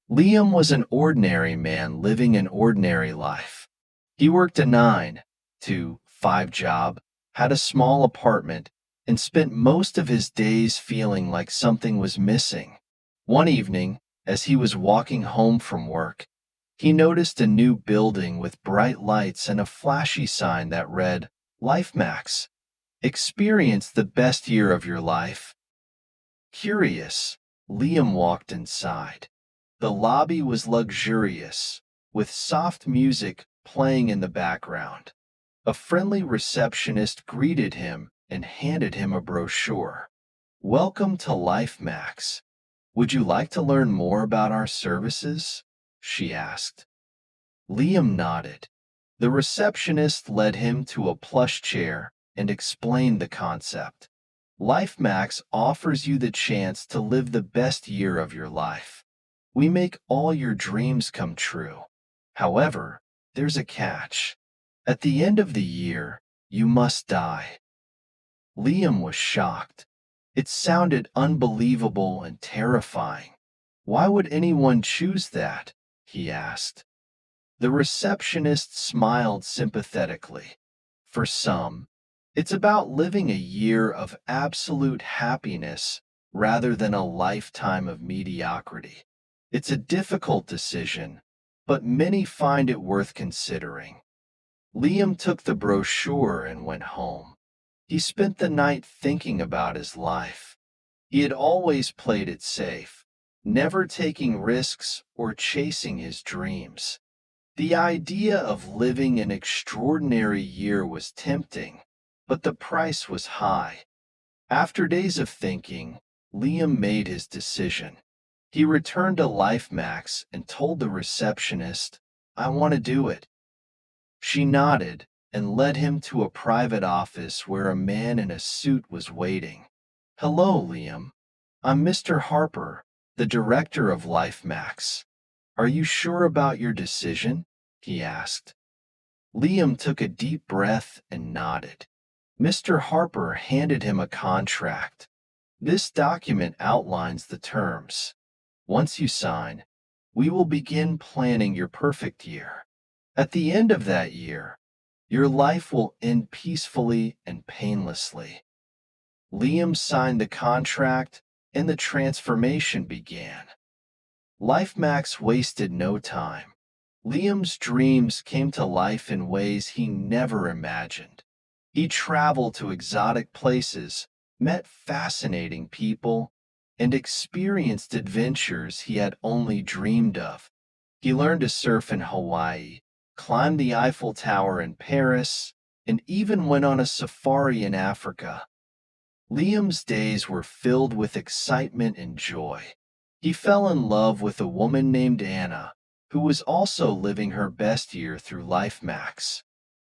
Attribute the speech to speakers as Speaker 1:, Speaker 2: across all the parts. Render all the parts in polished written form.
Speaker 1: Liam was an ordinary man living an ordinary life. He worked a 9 to 5 job, had a small apartment, and spent most of his days feeling like something was missing. One evening, as he was walking home from work, he noticed a new building with bright lights and a flashy sign that read, Life Max. Experience the best year of your life. Curious, Liam walked inside. The lobby was luxurious, with soft music playing in the background. A friendly receptionist greeted him and handed him a brochure. Welcome to Life Max. Would you like to learn more about our services? She asked. Liam nodded. The receptionist led him to a plush chair and explained the concept. Life Max offers you the chance to live the best year of your life. We make all your dreams come true. However, there's a catch. At the end of the year, you must die. Liam was shocked. It sounded unbelievable and terrifying. Why would anyone choose that? He asked. The receptionist smiled sympathetically. For some, it's about living a year of absolute happiness rather than a lifetime of mediocrity. It's a difficult decision, but many find it worth considering. Liam took the brochure and went home. He spent the night thinking about his life. He had always played it safe, never taking risks or chasing his dreams. The idea of living an extraordinary year was tempting, but the price was high. After days of thinking, Liam made his decision. He returned to LifeMax and told the receptionist, I want to do it. She nodded and led him to a private office where a man in a suit was waiting. Hello, Liam. I'm Mr. Harper, the director of LifeMax. Are you sure about your decision? He asked. Liam took a deep breath and nodded. Mr. Harper handed him a contract. This document outlines the terms. Once you sign, we will begin planning your perfect year. At the end of that year, your life will end peacefully and painlessly. Liam signed the contract, and the transformation began. LifeMax wasted no time. Liam's dreams came to life in ways he never imagined. He traveled to exotic places, met fascinating people, and experienced adventures he had only dreamed of. He learned to surf in Hawaii, climbed the Eiffel Tower in Paris, and even went on a safari in Africa. Liam's days were filled with excitement and joy. He fell in love with a woman named Anna, who was also living her best year through LifeMax.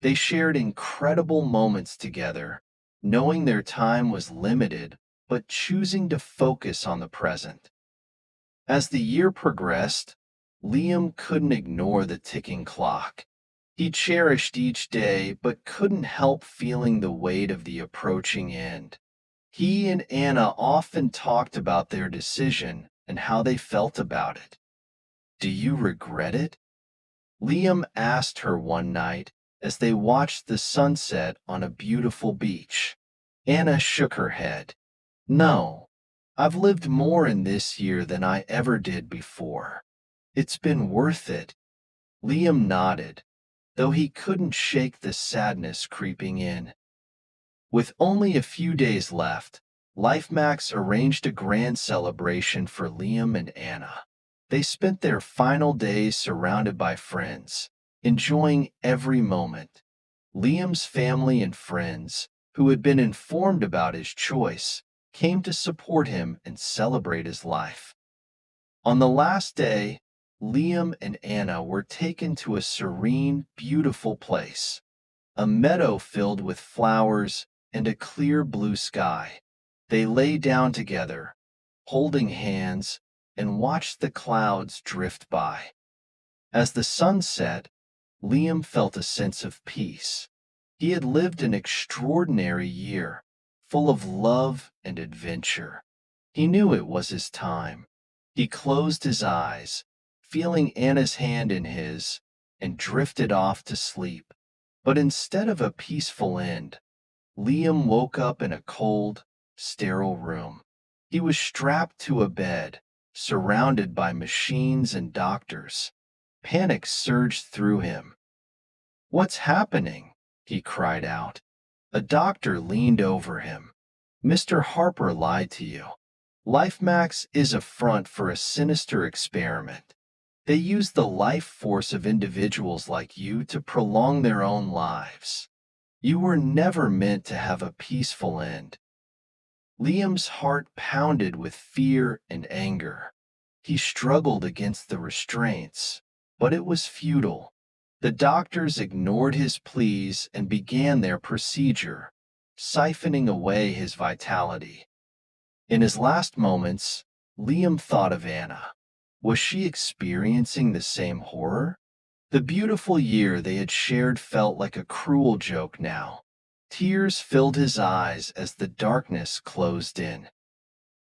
Speaker 1: They shared incredible moments together, knowing their time was limited, but choosing to focus on the present. As the year progressed, Liam couldn't ignore the ticking clock. He cherished each day, but couldn't help feeling the weight of the approaching end. He and Anna often talked about their decision and how they felt about it. Do you regret it? Liam asked her one night as they watched the sunset on a beautiful beach. Anna shook her head. No, I've lived more in this year than I ever did before. It's been worth it. Liam nodded, though he couldn't shake the sadness creeping in. With only a few days left, LifeMax arranged a grand celebration for Liam and Anna. They spent their final days surrounded by friends, enjoying every moment. Liam's family and friends, who had been informed about his choice, came to support him and celebrate his life. On the last day, Liam and Anna were taken to a serene, beautiful place, a meadow filled with flowers and a clear blue sky. They lay down together, holding hands, and watched the clouds drift by. As the sun set, Liam felt a sense of peace. He had lived an extraordinary year, full of love and adventure. He knew it was his time. He closed his eyes, feeling Anna's hand in his, and drifted off to sleep. But instead of a peaceful end, Liam woke up in a cold, sterile room. He was strapped to a bed, surrounded by machines and doctors. Panic surged through him. "What's happening?" he cried out. A doctor leaned over him. "Mr. Harper lied to you. LifeMax is a front for a sinister experiment. They use the life force of individuals like you to prolong their own lives. You were never meant to have a peaceful end." Liam's heart pounded with fear and anger. He struggled against the restraints, but it was futile. The doctors ignored his pleas and began their procedure, siphoning away his vitality. In his last moments, Liam thought of Anna. Was she experiencing the same horror? The beautiful year they had shared felt like a cruel joke now. Tears filled his eyes as the darkness closed in.